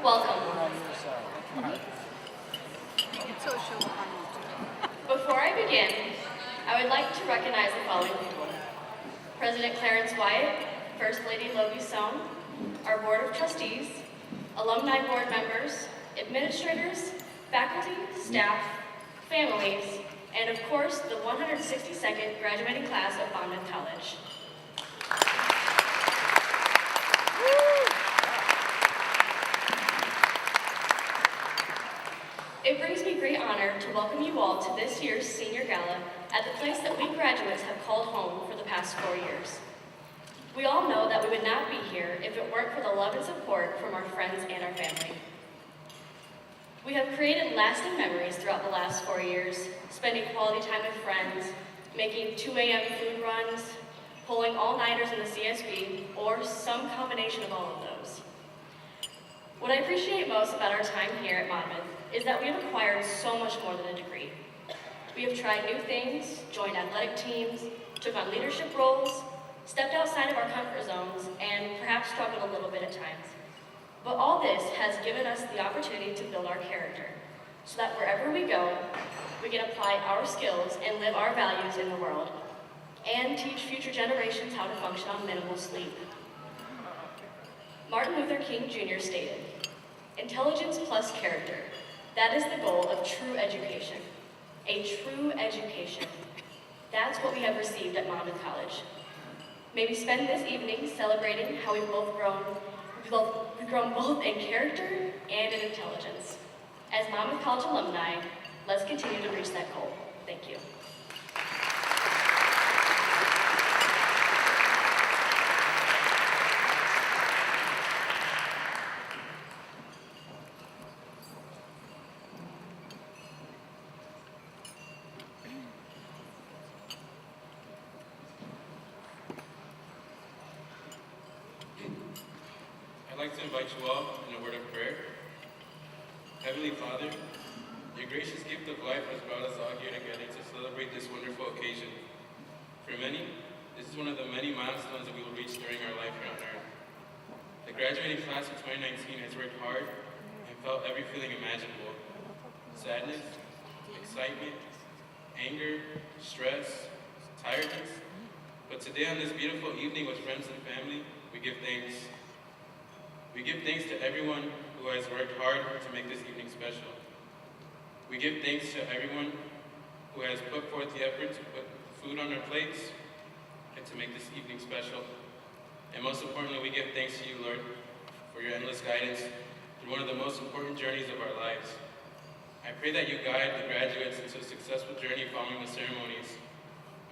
Welcome. Before I begin, I would like to recognize the following people. President Clarence Wyatt, First Lady Logie Sohn, our Board of Trustees, alumni board members, administrators, faculty, staff, families, and of course, the 162nd graduating class of Monmouth College. It brings me great honor to welcome you all to this year's Senior Gala at the place that we graduates have called home for the past 4 years. We all know that we would not be here if it weren't for the love and support from our friends and our family. We have created lasting memories throughout the last 4 years, spending quality time with friends, making 2 a.m. food runs, pulling all-nighters in the CSB, or some combination of all of those. What I appreciate most about our time here at Monmouth is that we have acquired so much more than a degree. We have tried new things, joined athletic teams, took on leadership roles, stepped outside of our comfort zones, and perhaps struggled a little bit at times. But all this has given us the opportunity to build our character, so that wherever we go, we can apply our skills and live our values in the world, and teach future generations how to function on minimal sleep. Martin Luther King Jr. stated, "Intelligence plus character, that is the goal of true education." A true education. That's what we have received at Monmouth College. May we spend this evening celebrating how we've grown both in character and in intelligence. As Monmouth College alumni, let's continue to reach that goal. Thank you. I'd like to invite you all in a word of prayer. Heavenly Father, your gracious gift of life has brought us all here together to celebrate this wonderful occasion. For many, this is one of the many milestones that we will reach during our life here on earth. The graduating class of 2019 has worked hard and felt every feeling imaginable. Sadness, excitement, anger, stress, tiredness. But today on this beautiful evening with friends and family, we give thanks. We give thanks to everyone who has worked hard to make this evening special. We give thanks to everyone who has put forth the effort to put food on their plates and to make this evening special. And most importantly, we give thanks to you, Lord, for your endless guidance through one of the most important journeys of our lives. I pray that you guide the graduates into a successful journey following the ceremonies.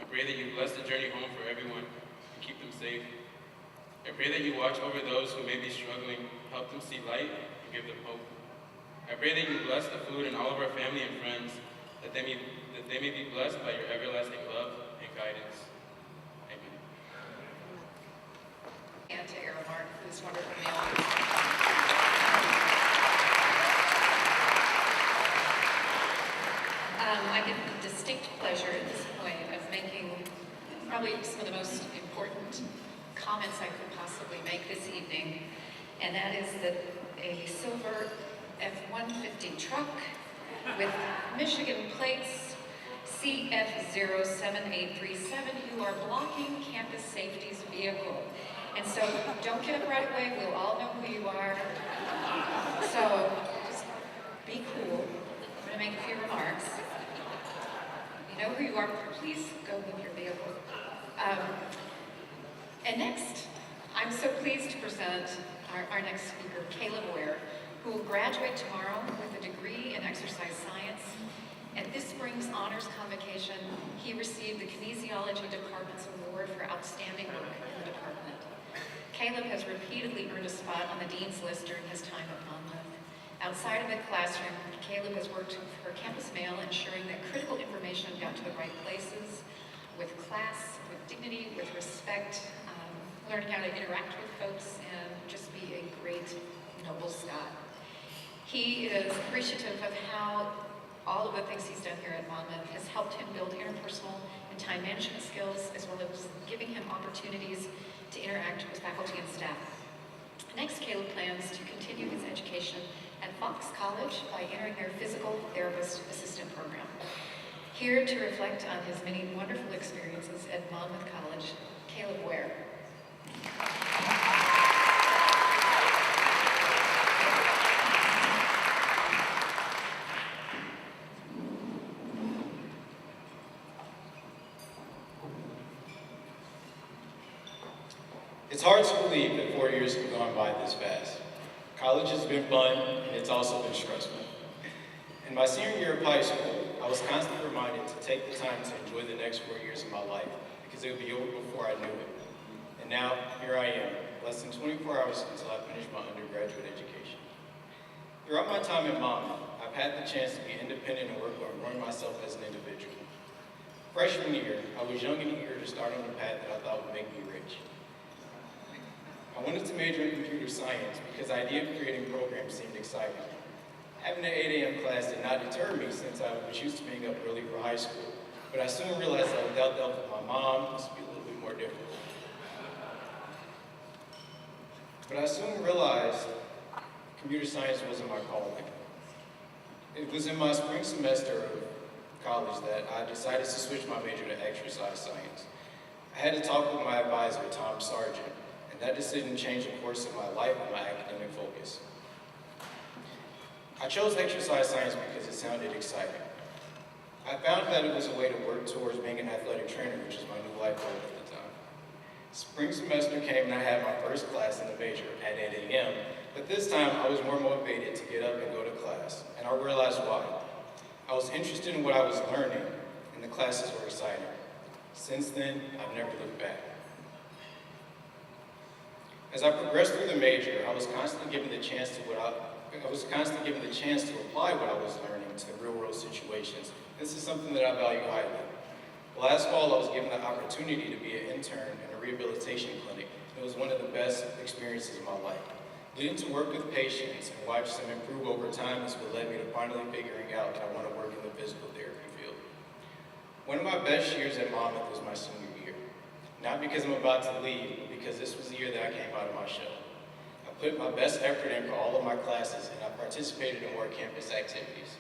I pray that you bless the journey home for everyone and keep them safe. I pray that you watch over those who may be struggling, help them see light, and give them hope. I pray that you bless the food and all of our family and friends, that they may be blessed by your everlasting love and guidance. Amen. And to Aramark for this wonderful meal. I get the distinct pleasure at this point of making probably some of the most important comments I could possibly make this evening, and that is that a silver F-150 truck with Michigan plates CF07837, you are blocking campus safety's vehicle. And so don't get up right away, we'll all know who you are. So just be cool. I'm going to make a few remarks. You know who you are, please go with your vehicle. And next, I'm so pleased to present our next speaker, Caleb Ware, who will graduate tomorrow with a degree in exercise science. At this spring's honors convocation, he received the Kinesiology Department's award for outstanding work in the department. Caleb has repeatedly earned a spot on the dean's list during his time at Monmouth. Outside of the classroom, Caleb has worked for Campus Mail, ensuring that critical information got to the right places, with class, with dignity, with respect, learning how to interact with folks, and just be a great, noble Scot. He is appreciative of how all of the things he's done here at Monmouth has helped him build interpersonal and time management skills, as well as giving him opportunities to interact with faculty and staff. Next, Caleb plans to continue his education Fox College by entering their physical therapist assistant program. Here to reflect on his many wonderful experiences at Monmouth College, Caleb Ware. It's hard to believe that 4 years have gone by this fast. College has been fun, and it's also been stressful. In my senior year of high school, I was constantly reminded to take the time to enjoy the next 4 years of my life, because it would be over before I knew it. And now, here I am, less than 24 hours until I finish my undergraduate education. Throughout my time at Monmouth, I've had the chance to be independent and work on growing myself as an individual. Freshman year, I was young and eager to start on a path that I thought would make me rich. I wanted to major in computer science because the idea of creating programs seemed exciting. Having an 8 a.m. class did not deter me since I was used to being up early for high school, but I soon realized that without the help of my mom, this would be a little bit more difficult. But I soon realized computer science wasn't my calling. It was in my spring semester of college that I decided to switch my major to exercise science. I had to talk with my advisor, Tom Sargent, and that decision changed the course of my life and my academic focus. I chose exercise science because it sounded exciting. I found that it was a way to work towards being an athletic trainer, which is my new life goal at the time. Spring semester came and I had my first class in the major at 8 a.m., but this time I was more motivated to get up and go to class, and I realized why. I was interested in what I was learning, and the classes were exciting. Since then, I've never looked back. As I progressed through the major, I was constantly given the chance to apply what I was learning to real-world situations. This is something that I value highly. Last fall, I was given the opportunity to be an intern in a rehabilitation clinic. It was one of the best experiences of my life. Getting to work with patients and watch them improve over time is what led me to finally figuring out that I want to work in the physical therapy field. One of my best years at Monmouth was my senior year. Not because I'm about to leave, but because this was the year that I came out of my shell. I put my best effort in for all of my classes, and I participated in more campus activities.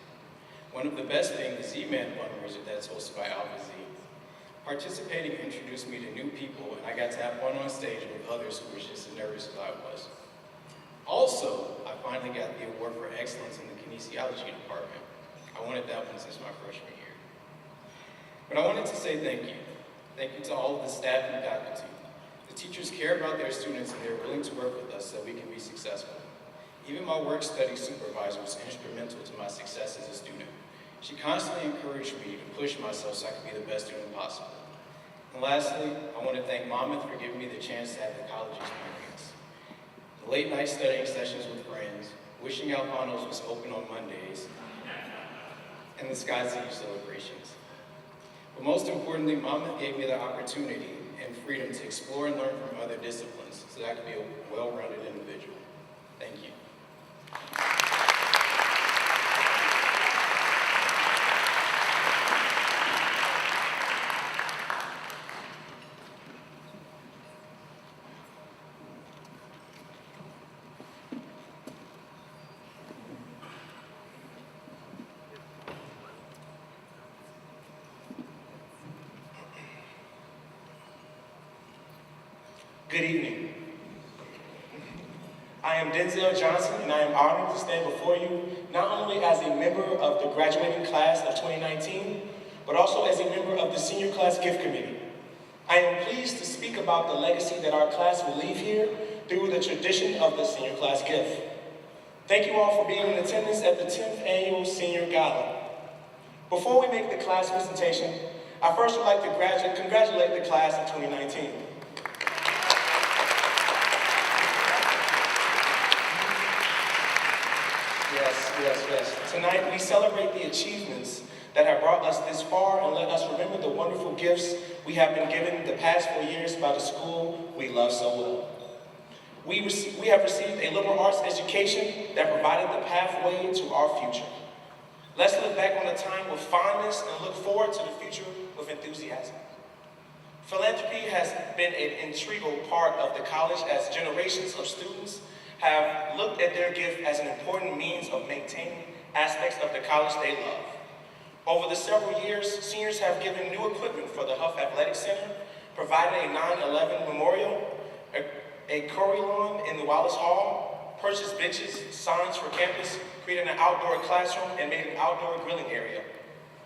One of the best being the Z-Man fundraiser that's hosted by Alpha Z. Participating introduced me to new people, and I got to have fun on stage with others who were just as nervous as I was. Also, I finally got the award for excellence in the kinesiology department. I wanted that one since my freshman year. But I wanted to say thank you. Thank you to all of the staff and faculty. The teachers care about their students and they're willing to work with us so we can be successful. Even my work study supervisor was instrumental to my success as a student. She constantly encouraged me to push myself so I could be the best student possible. And lastly, I want to thank Monmouth for giving me the chance to have the college experience. The late night studying sessions with friends, wishing Alpanos was open on Mondays, and the Sky City celebrations. But most importantly, Monmouth gave me the opportunity and freedom to explore and learn from other disciplines so that I could be a well-rounded individual. Thank you. Good evening. I am Denzel Johnson, and I am honored to stand before you not only as a member of the graduating class of 2019, but also as a member of the senior class gift committee. I am pleased to speak about the legacy that our class will leave here through the tradition of the senior class gift. Thank you all for being in attendance at the 10th annual senior gala. Before we make the class presentation, I first would like to congratulate the class of 2019. Yes. Tonight, we celebrate the achievements that have brought us this far and let us remember the wonderful gifts we have been given the past 4 years by the school we love so well. We have received a liberal arts education that provided the pathway to our future. Let's look back on the time with fondness and look forward to the future with enthusiasm. Philanthropy has been an integral part of the college as generations of students have looked at their gift as an important means of maintaining aspects of the college they love. Over the several years, seniors have given new equipment for the Huff Athletic Center, provided a 9/11 memorial, a curry lawn in the Wallace Hall, purchased benches, signs for campus, created an outdoor classroom, and made an outdoor grilling area.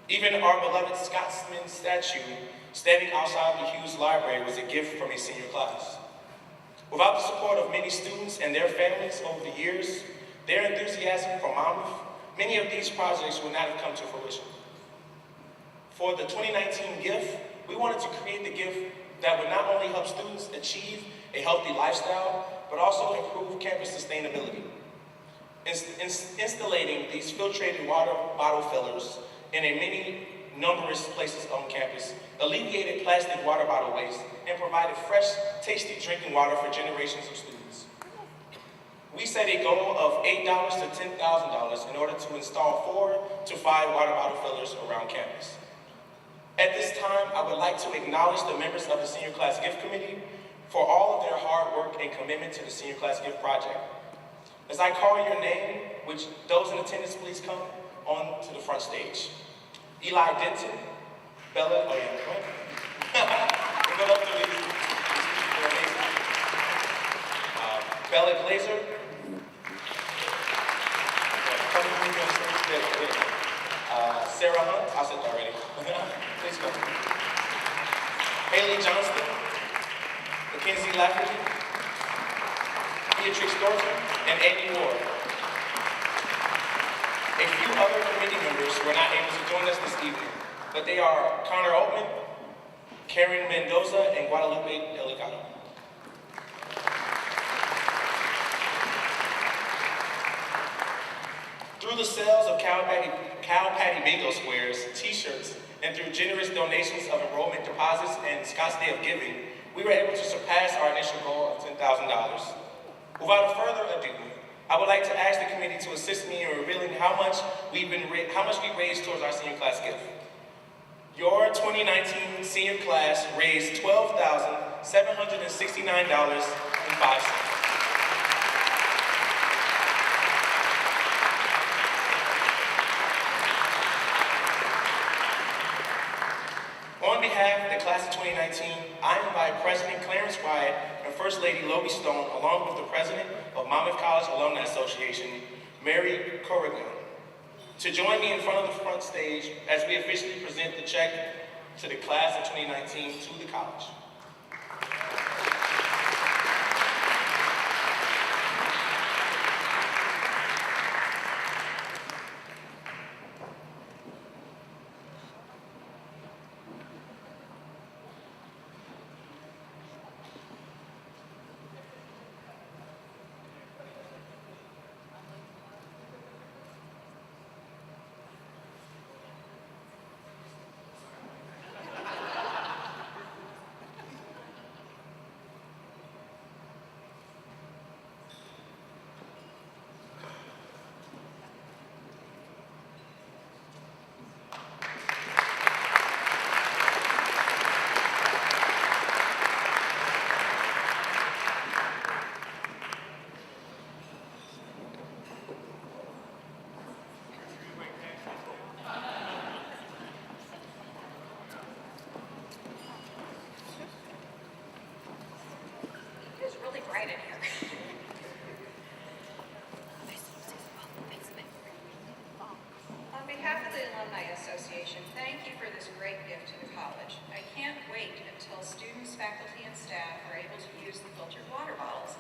Even our beloved Scotsman statue standing outside the Hughes Library was a gift from a senior class. Without the support of many students and their families over the years, their enthusiasm for Monmouth, many of these projects would not have come to fruition. For the 2019 gift, we wanted to create the gift that would not only help students achieve a healthy lifestyle, but also improve campus sustainability. Installating these filtrated water bottle fillers in many numerous places on campus alleviated plastic water bottle waste and provided fresh, tasty drinking water for generations of students. We set a goal of $8 to $10,000 in order to install 4 to 5 water bottle fillers around campus. At this time, I would like to acknowledge the members of the Senior Class Gift Committee for all of their hard work and commitment to the Senior Class Gift Project. As I call your name, which those in attendance please come on to the front stage. Eli Denton, Bella, oh yeah, right? Go up to these people are amazing. Bella Glazer. Sarah Hunt, I said that already. Please go. Haley Johnston, Mackenzie Lafferty, Beatrix Thornton, and Amy Ward. A few other committee members were not able to join us this evening, but they are Connor Altman, Karen Mendoza, and Guadalupe Delicado. Through the sales of Cow Patty Bingo Squares, t-shirts, and through generous donations of enrollment deposits and Scott's Day of Giving, we were able to surpass our initial goal of $10,000. Without further ado, I would like to ask the committee to assist me in revealing how much we raised towards our senior class gift. Your 2019 senior class raised $12,769.05. On behalf of the class of 2019, I invite President Clarence Wyatt and First Lady Logie Stone, along with the President of Monmouth College Alumni Association, Mary Corrigan, to join me in front of the front stage as we officially present the check to the class of 2019 to the college. Thank you for this great gift to the college. I can't wait until students, faculty, and staff are able to use the filtered water bottles.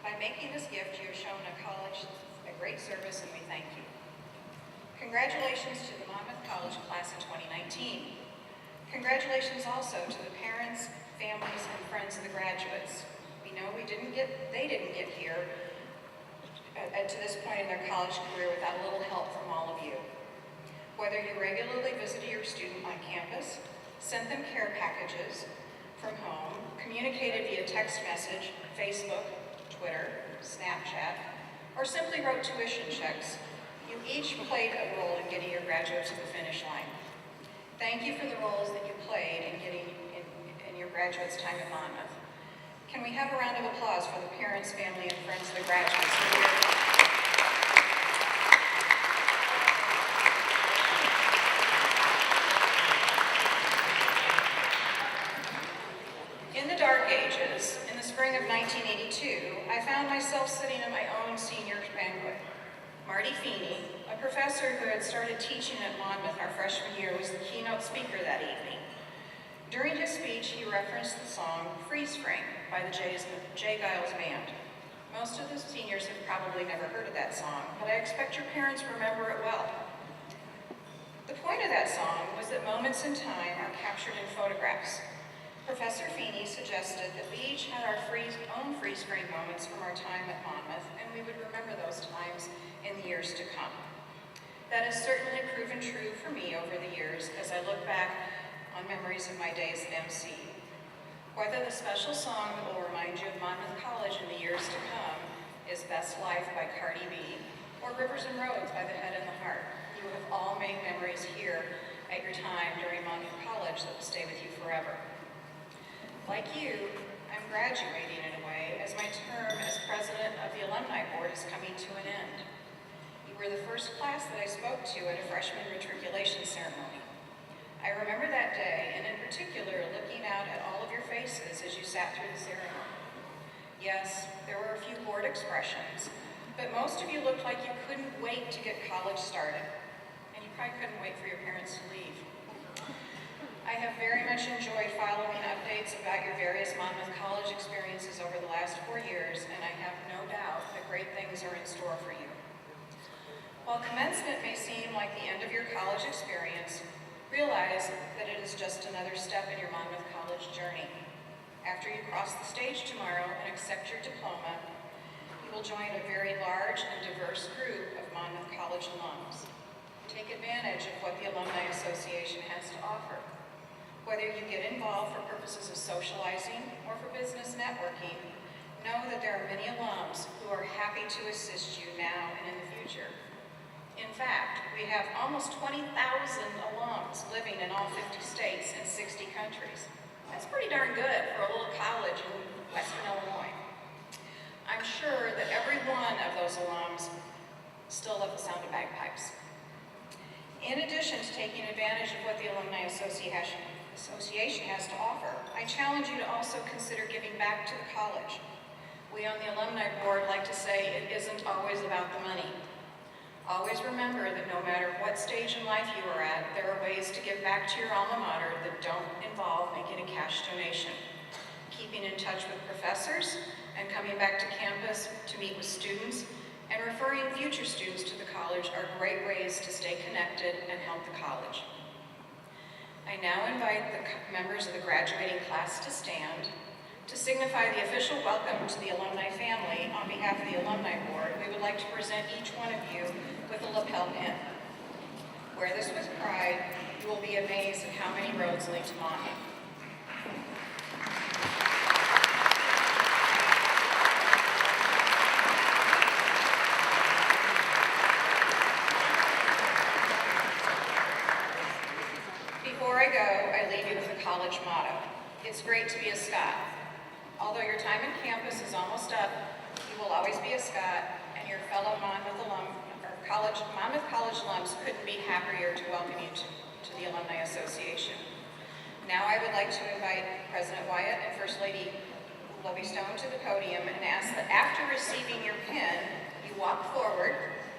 By making this gift, you have shown the college a great service, and we thank you. Congratulations to the Monmouth College class of 2019. Congratulations also to the parents, families, and friends of the graduates. We know they didn't get here to this point in their college career without a little help from all of you. Whether you regularly visited your student on campus, sent them care packages from home, communicated via text message, Facebook, Twitter, Snapchat, or simply wrote tuition checks, you each played a role in getting your graduates to the finish line. Thank you for the roles that you played in getting in your graduates' time at Monmouth. Can we have a round of applause for the parents, family, and friends of the graduates who are here? In the dark ages, in the spring of 1982, I found myself sitting at my own seniors banquet. Marty Feeney, a professor who had started teaching at Monmouth our freshman year, was the keynote speaker that evening. During his speech, he referenced the song Freeze Frame by the J. Giles Band. Most of the seniors have probably never heard of that song, but I expect your parents remember it well. The point of that song was that moments in time are captured in photographs. Professor Feeney suggested that we each had our own freeze frame moments from our time at Monmouth, and we would remember those times in the years to come. That has certainly proven true for me over the years as I look back on memories of my days at MC. Whether the special song that will remind you of Monmouth College in the years to come is Best Life by Cardi B, or Rivers and Roads by The Head and the Heart, you have all made memories here at your time during Monmouth College that will stay with you forever. Like you, I'm graduating in a way as my term as president of the Alumni Board is coming to an end. You were the first class that I spoke to at a freshman matriculation ceremony. I remember that day, and in particular, looking out at all of your faces as you sat through the ceremony. Yes, there were a few bored expressions, but most of you looked like you couldn't wait to get college started, and you probably couldn't wait for your parents to leave. I have very much enjoyed following updates about your various Monmouth College experiences over the last 4 years, and I have no doubt that great things are in store for you. While commencement may seem like the end of your college experience, realize that it is just another step in your Monmouth College journey. After you cross the stage tomorrow and accept your diploma, you will join a very large and diverse group of Monmouth College alums. Take advantage of what the Alumni Association has to offer. Whether you get involved for purposes of socializing or for business networking, know that there are many alums who are happy to assist you now and in the future. In fact, we have almost 20,000 alums living in all 50 states and 60 countries. That's pretty darn good for a little college in Western Illinois. I'm sure that every one of those alums still love the sound of bagpipes. In addition to taking advantage of what the Alumni Association has to offer, I challenge you to also consider giving back to the college. We on the Alumni Board like to say it isn't always about the money. Always remember that no matter what stage in life you are at, there are ways to give back to your alma mater that don't involve making a cash donation. Keeping in touch with professors and coming back to campus to meet with students and referring future students to the college are great ways to stay connected and help the college. I now invite the members of the graduating class to stand. To signify the official welcome to the alumni family, on behalf of the Alumni Board, we would like to present each one of you with a lapel pin. Wear this with pride. You will be amazed at how many roads lead to Monmouth. Before I go, I leave you with a college motto. It's great to be a Scot. Although your time on campus is almost up, you will always be a Scot, and your fellow Monmouth College alums couldn't be happier to welcome you to the Alumni Association. Now I would like to invite President Wyatt and First Lady Lovie Stone to the podium and ask that after receiving your pin, you walk forward,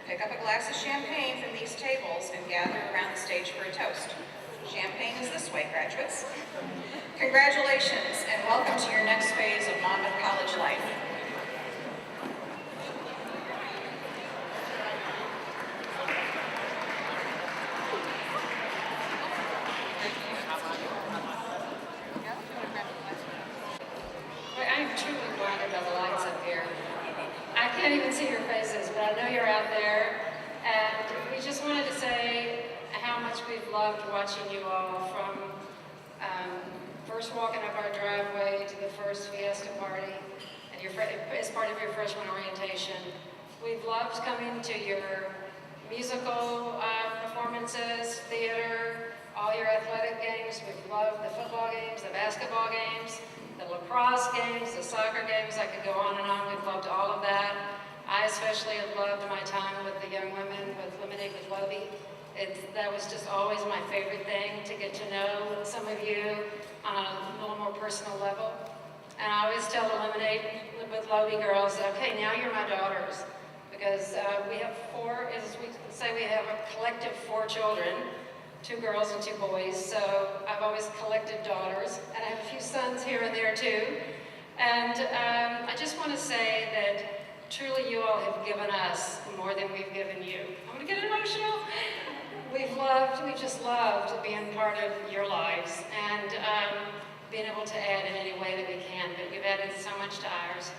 pick up a glass of champagne from these tables, and gather around the stage for a toast. Champagne is this way, graduates. Congratulations, and welcome to your next phase of Monmouth College life. I am truly blinded by the lights up here. I can't even see your faces, but I know you're out there, and we just wanted to say how much we've loved watching you all from first walking up our driveway to the first fiesta party and as part of your freshman orientation. We've loved coming to your musical performances, theater, all your athletic games. We've loved the football games, the basketball games, the lacrosse games, the soccer games. I could go on and on. We've loved all of that. I especially have loved my time with the young women with Lemonade with Lovey. That was just always my favorite thing, to get to know some of you on a little more personal level. And I always tell the Lemonade with Lovey girls, okay, now you're my daughters. Because we have four, as we say, we have a collective 4 children, 2 girls and 2 boys. So I've always collected daughters, and I have a few sons here and there too. And I just want to say that truly you all have given us more than we've given you. I'm going to get emotional. We've just loved being part of your lives and being able to add in any way that we can. But you've added so much to ours.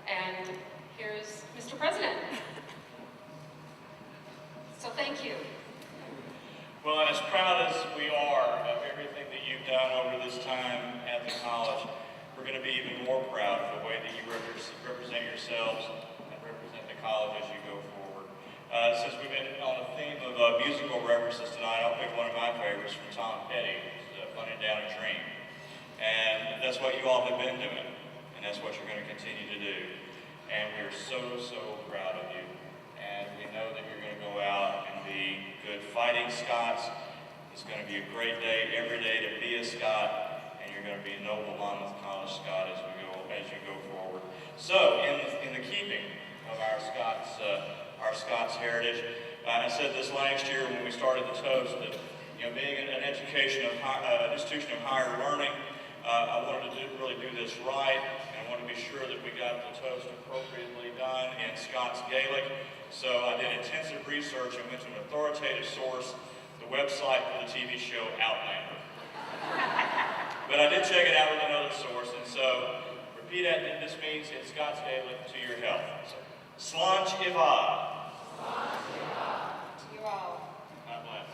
And here's Mr. President. So thank you. Well, and as proud as we are of everything that you've done over this time at the college, we're going to be even more proud of the way that you represent yourselves and represent the college as you go forward. Since we've been on the theme of musical references tonight, I'll pick one of my favorites from Tom Petty, Running Down a Dream. And that's what you all have been doing, and that's what you're going to continue to do. And we're so, so proud of you. And we know that you're going to go out and be good fighting Scots. It's going to be a great day every day to be a Scot, and you're going to be a noble Monmouth College Scot as you go forward. So, in the keeping of our Scots heritage, I said this last year when we started the toast that, being an institution of higher learning, I wanted to really do this right, and I wanted to be sure that we got the toast appropriately done in Scots Gaelic. So I did intensive research and went to an authoritative source, the website for the TV show Outlander. But I did check it out with another source, and so repeat that, and this means in Scots Gaelic, to your health. So, Sláinte Iva. To you all. God bless.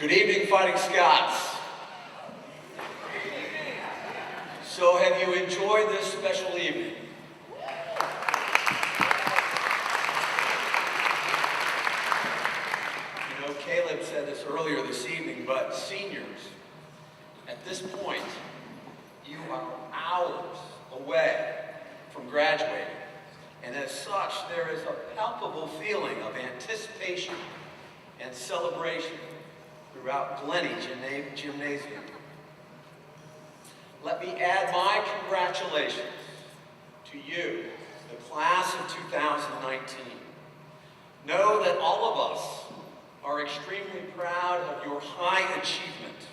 Good evening, Fighting Scots. So have you enjoyed this special evening? You know, Caleb said this earlier this evening, but seniors, at this point, you are hours away from graduating. And as such, there is a palpable feeling of anticipation and celebration throughout Glenny Gymnasium. Let me add my congratulations to you, the class of 2019. Know that all of us are extremely proud of your high achievement.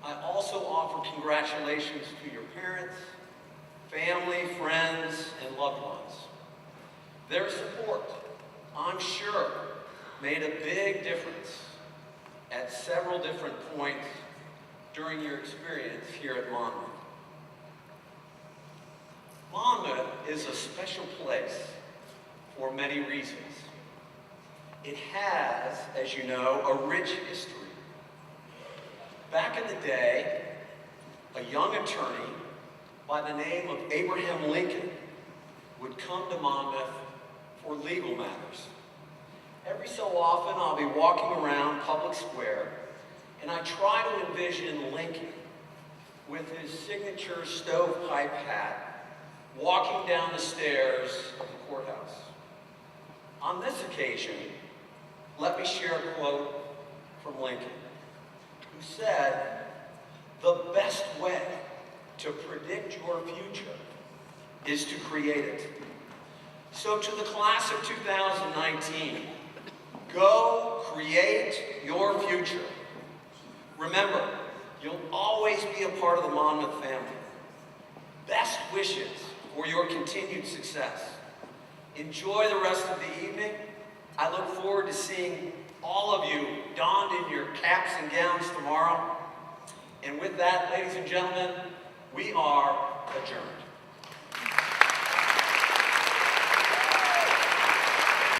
I also offer congratulations to your parents, family, friends, and loved ones. Their support, I'm sure, made a big difference at several different points during your experience here at Monmouth. Monmouth is a special place for many reasons. It has, as you know, a rich history. Back in the day, a young attorney by the name of Abraham Lincoln would come to Monmouth for legal matters. Every so often, I'll be walking around Public Square, and I try to envision Lincoln with his signature stovepipe hat, walking down the stairs of the courthouse. On this occasion, let me share a quote from Lincoln, who said, "The best way to predict your future is to create it." So to the class of 2019, go create your future. Remember, you'll always be a part of the Monmouth family. Best wishes for your continued success. Enjoy the rest of the evening. I look forward to seeing all of you donned in your caps and gowns tomorrow. And with that, ladies and gentlemen, we are adjourned.